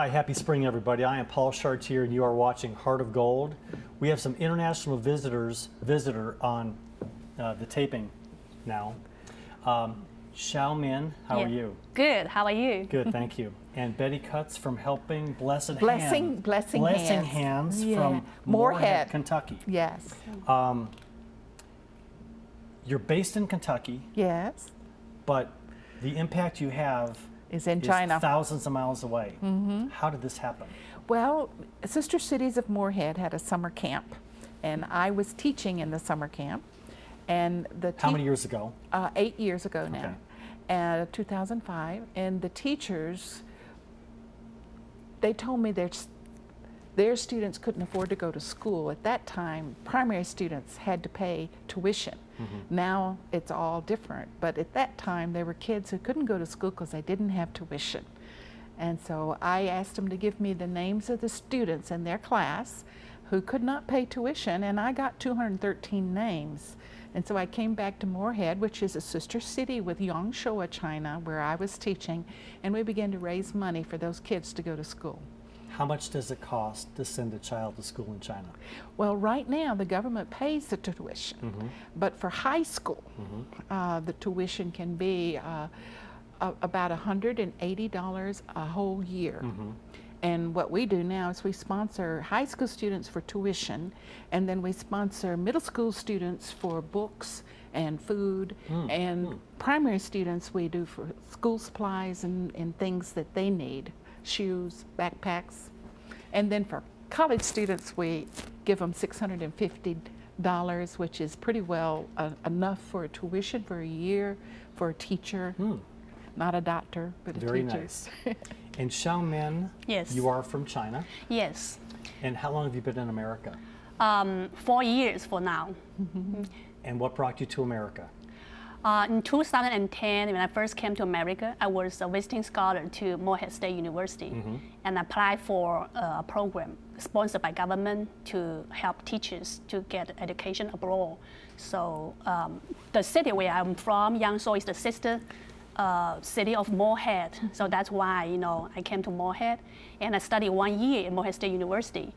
Hi, happy spring, everybody. I am Paul Chartier, and you are watching Heart of Gold. We have some international visitor on the taping now. Xiao Min, how are you? Good. How are you? Good, thank you. And Betty Cutts from Helping Blessing Blessing Hands from Moorhead, Kentucky. Yes. You're based in Kentucky. Yes. But the impact you have is in China, thousands of miles away. Mm-hmm. How did this happen? Well, Sister Cities of Moorhead had a summer camp, and I was teaching in the summer camp. And how many years ago? 8 years ago now, okay. 2005. And the teachers, they told me their students couldn't afford to go to school. At that time, primary students had to pay tuition. Mm-hmm. Now it's all different, but at that time there were kids who couldn't go to school because they didn't have tuition. And so I asked them to give me the names of the students in their class who could not pay tuition, and I got 213 names. And so I came back to Moorhead, which is a sister city with Yangshuo, China, where I was teaching, and we began to raise money for those kids to go to school. How much does it cost to send a child to school in China? Well, right now the government pays the tuition, mm-hmm. but for high school, mm-hmm. The tuition can be about $180 a whole year. Mm-hmm. And what we do now is we sponsor high school students for tuition, and then we sponsor middle school students for books and food, and primary students we do for school supplies and things that they need. Shoes, backpacks, and then for college students we give them $650, which is pretty well enough for a tuition for a year for a teacher, not a doctor, but a teacher. Very nice. And Xiao Min, yes. You are from China? Yes. And how long have you been in America? 4 years for now. Mm-hmm. And what brought you to America? In 2010, when I first came to America, I was a visiting scholar to Moorhead State University, mm-hmm. and applied for a program sponsored by government to help teachers to get education abroad. So the city where I'm from, Yangshuo, is the sister city of Moorhead. So that's why I came to Moorhead, and I studied 1 year at Moorhead State University,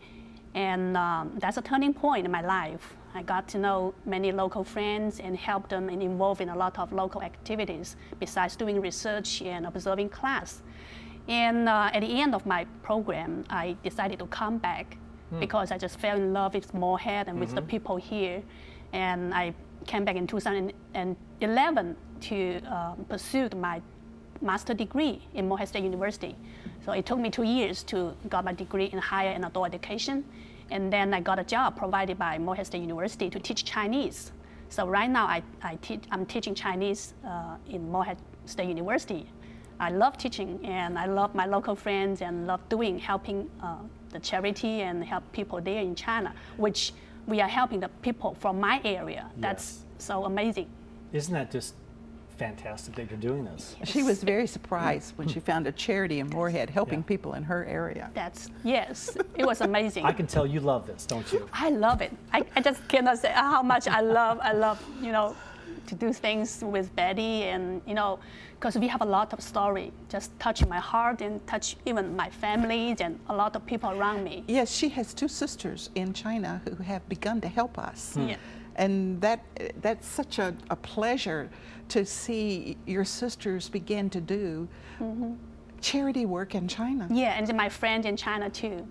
and that's a turning point in my life. I got to know many local friends and helped them and involved in a lot of local activities besides doing research and observing class. And at the end of my program, I decided to come back because I just fell in love with Moorhead and with the people here. And I came back in 2011 to pursue my master's degree in Moorhead State University. So it took me 2 years to get my degree in higher and adult education. And then I got a job provided by Moorhead State University to teach Chinese. So right now I'm teaching Chinese in Moorhead State University. I love teaching, and I love my local friends and love helping the charity and help people there in China, which we are helping the people from my area. That's so amazing. Isn't that just fantastic that you're doing this? She was very surprised when she found a charity in Moorhead helping people in her area. Yes, it was amazing. I can tell you love this, don't you? I love it. I just cannot say how much I love, to do things with Betty, and, because we have a lot of story just touch my heart and touch even my family and a lot of people around me. Yes, she has 2 sisters in China who have begun to help us. Yeah. And that's such a pleasure to see your sisters begin to do charity work in China. Yeah, and my friends in China too.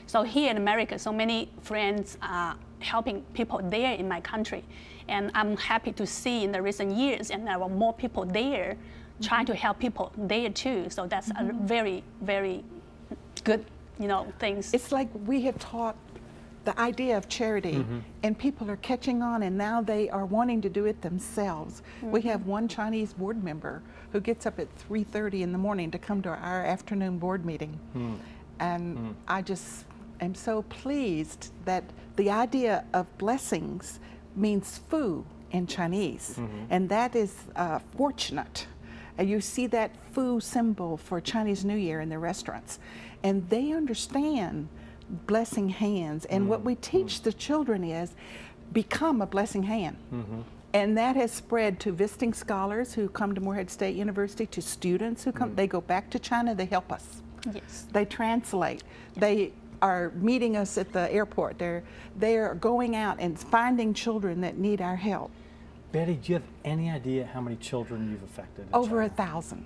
So here in America, so many friends are helping people there in my country. And I'm happy to see in the recent years, and there are more people there trying to help people there too. So that's a very, very good, things. It's like we have taught the idea of charity, and people are catching on, and now they are wanting to do it themselves. We have one Chinese board member who gets up at 3:30 in the morning to come to our afternoon board meeting. And I just am so pleased that the idea of blessings means fu in Chinese, and that is fortunate. And you see that fu symbol for Chinese New Year in the restaurants, and they understand blessing hands, and what we teach the children is become a blessing hand. And that has spread to visiting scholars who come to Moorhead State University, to students who come, they go back to China, they help us. Yes. They translate. They are meeting us at the airport. They're going out and finding children that need our help. Betty, do you have any idea how many children you've affected in Over China? 1,000.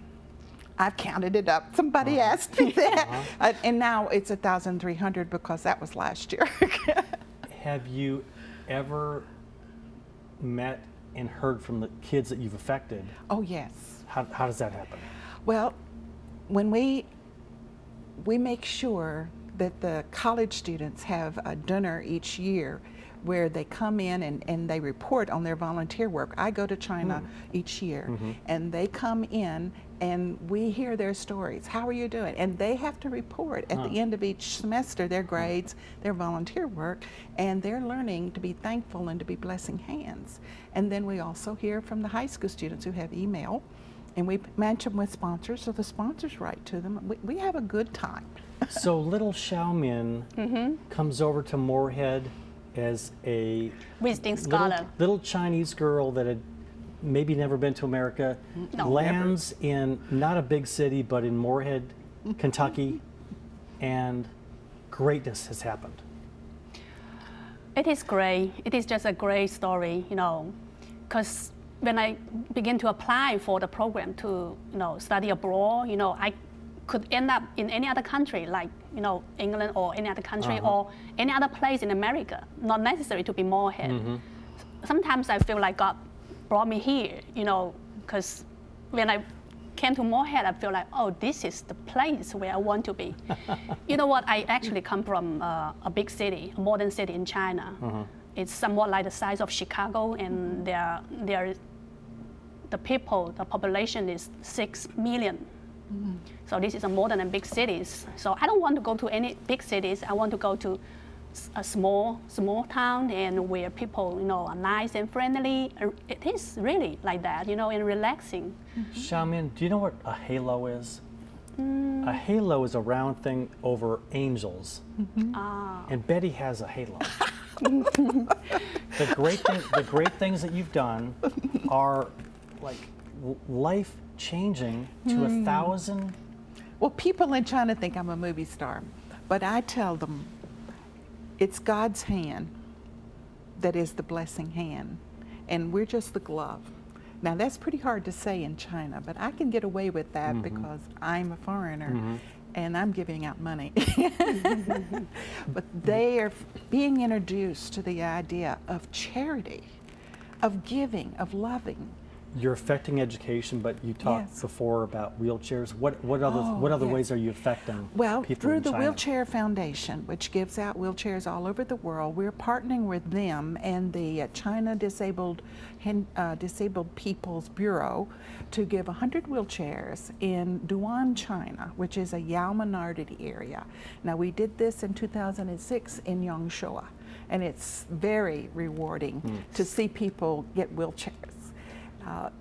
I've counted it up. Somebody asked me that. And now it's 1,300 because that was last year. Have you ever met and heard from the kids that you've affected? Oh, yes. How does that happen? Well, when we make sure that the college students have a dinner each year where they come in and they report on their volunteer work. I go to China each year, and they come in and we hear their stories. How are you doing? And they have to report at the end of each semester their grades, their volunteer work, and they're learning to be thankful and to be blessing hands. And then we also hear from the high school students who have email, and we match them with sponsors, so the sponsors write to them. We have a good time. So little Xiaomin comes over to Moorhead as a Visiting scholar. little Chinese girl that had maybe never been to America, No, lands in not a big city, but in Moorhead, Kentucky, and greatness has happened. It is great. It is just a great story, you know, because when I began to apply for the program to, you know, study abroad, you know, I could end up in any other country, like, you know, England or any other country or any other place in America, not necessary to be Moorhead. Sometimes I feel like God brought me here, you know, because when I came to Moorhead, I feel like, oh, this is the place where I want to be. You know what? I actually come from a big city, a modern city in China. It's somewhat like the size of Chicago, and the population is 6 million. So this is a modern and big cities. So I don't want to go to any big cities. I want to go to a small town, and where people, you know, are nice and friendly. It is really like that, you know, and relaxing. Xiaomin, do you know what a halo is? A halo is a round thing over angels. And Betty has a halo. The great things that you've done are like life-changing to 1,000. Well, people in China think I'm a movie star, but I tell them it's God's hand that is the blessing hand, and we're just the glove. Now, that's pretty hard to say in China, but I can get away with that because I'm a foreigner and I'm giving out money. But they are being introduced to the idea of charity, of giving, of loving. You're affecting education, but you talked before about wheelchairs. What other ways are you affecting Well, people through in the China? Wheelchair Foundation, which gives out wheelchairs all over the world, we're partnering with them and the China Disabled People's Bureau to give 100 wheelchairs in Duan, China, which is a Yao-minority area. Now, we did this in 2006 in Yangshuo, and it's very rewarding to see people get wheelchairs.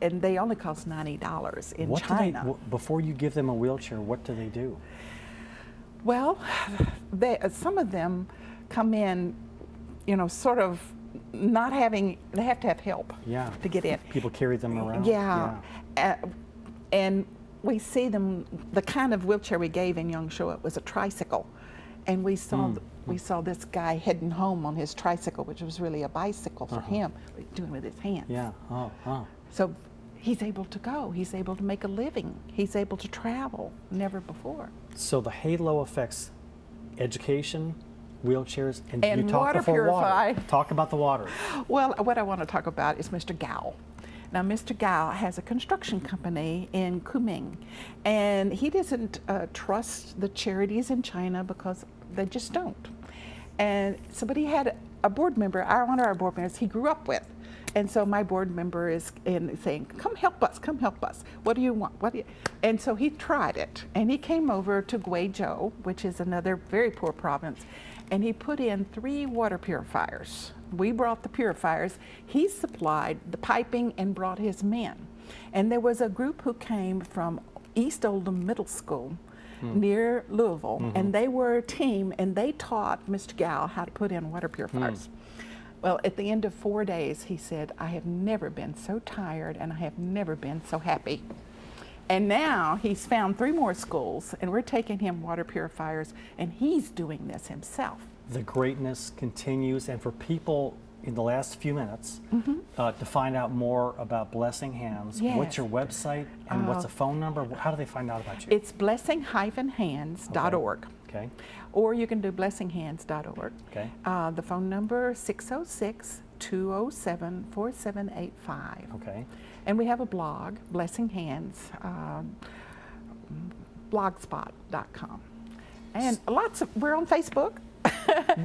And they only cost $90 in China. Before you give them a wheelchair, what do they do? Well, some of them come in, you know, sort of not having, they have to have help to get in. People carry them around? And we see them, the kind of wheelchair we gave in Yangshuo, it was a tricycle. And we saw this guy heading home on his tricycle, which was really a bicycle for him, doing with his hands. Yeah. So he's able to go, he's able to make a living, he's able to travel, never before. So the halo affects education, wheelchairs, and you talked water before purified. water. Talk about the water. Well, what I want to talk about is Mr. Gao. Now, Mr. Gao has a construction company in Kunming, and he doesn't trust the charities in China because they just don't. And so, but he had a board member, one of our board members he grew up with. And so my board member is saying, come help us, come help us. What do you want? And so he tried it, and he came over to Guizhou, which is another very poor province, and he put in 3 water purifiers. We brought the purifiers. He supplied the piping and brought his men. And there was a group who came from East Oldham Middle School near Louisville, and they were a team, and they taught Mr. Gao how to put in water purifiers. Well, at the end of 4 days, he said, I have never been so tired and I have never been so happy. And now he's found 3 more schools, and we're taking him water purifiers, and he's doing this himself. The greatness continues, and for people in the last few minutes to find out more about Blessing Hands, Yes. what's your website and what's a phone number? How do they find out about you? It's blessing-hands.org. Okay. Or you can do blessinghands.org. Okay. The phone number 606-207-4785. Okay. And we have a blog, Blessing Hands, blogspot.com. And we're on Facebook.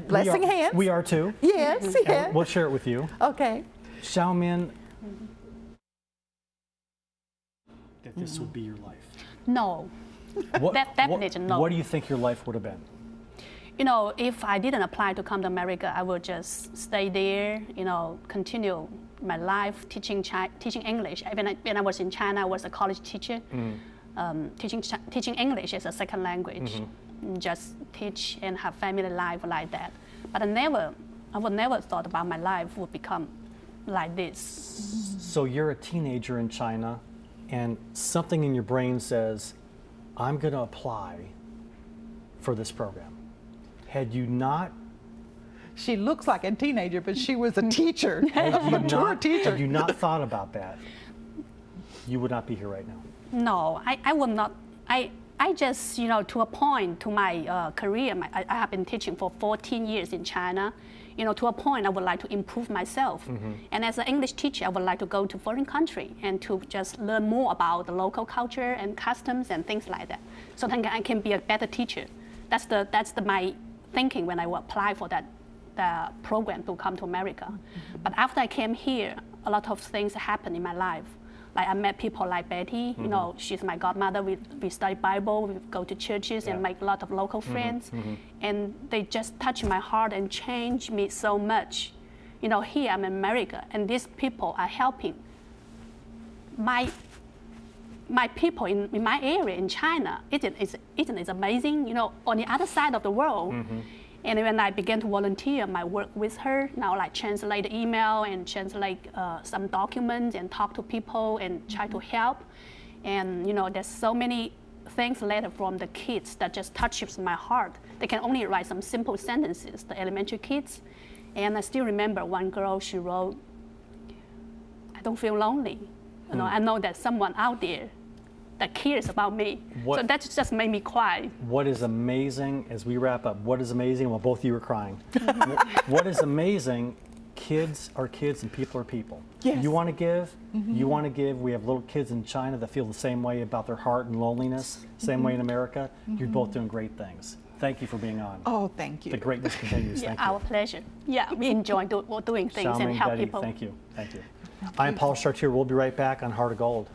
Blessing Hands. We are too. Yes, yes. And we'll share it with you. Okay. Xiaomin, that this will be your life. No, What, definitely no. What do you think your life would have been? You know, if I didn't apply to come to America, I would just stay there, you know, continue my life teaching English. When I was in China, I was a college teacher, teaching English as a second language. Just teach and have family life like that. But I would never thought about my life would become like this. So you're a teenager in China, and something in your brain says, I'm going to apply for this program. Had you not, She looks like a teenager, but she was a teacher, a mature teacher. had you not thought about that, you would not be here right now. No, I would not. I just, you know, to a point to my career, I have been teaching for 14 years in China. You know, to a point I would like to improve myself. And as an English teacher, I would like to go to foreign country and to just learn more about the local culture and customs and things like that. So then I can be a better teacher. That's my thinking when I apply for the program to come to America. But after I came here, a lot of things happened in my life. Like I met people like Betty, you know, she's my godmother. We study Bible, we go to churches and make a lot of local friends. And they just touch my heart and change me so much. You know, here I'm in America and these people are helping my people in my area in China. Isn't it amazing? You know, on the other side of the world. And when I began to volunteer my work with her, now like translate email and translate some documents and talk to people and try to help. And you know, there's so many things later from the kids that just touches my heart. They can only write some simple sentences, the elementary kids. And I still remember one girl, she wrote, I don't feel lonely. You know, I know there's someone out there that cares about me. So that just made me cry. What is amazing, as we wrap up, what is amazing, well, both of you are crying. What is amazing, kids are kids and people are people. Yes. You want to give, you want to give. We have little kids in China that feel the same way about their heart and loneliness, same way in America. You're both doing great things. Thank you for being on. Oh, thank you. The greatness continues. Yeah, Thank you. our pleasure. Yeah, we enjoy doing things and Xiaomin, help Betty, people. thank you. Thank you. I'm Paul Chartier. We'll be right back on Heart of Gold.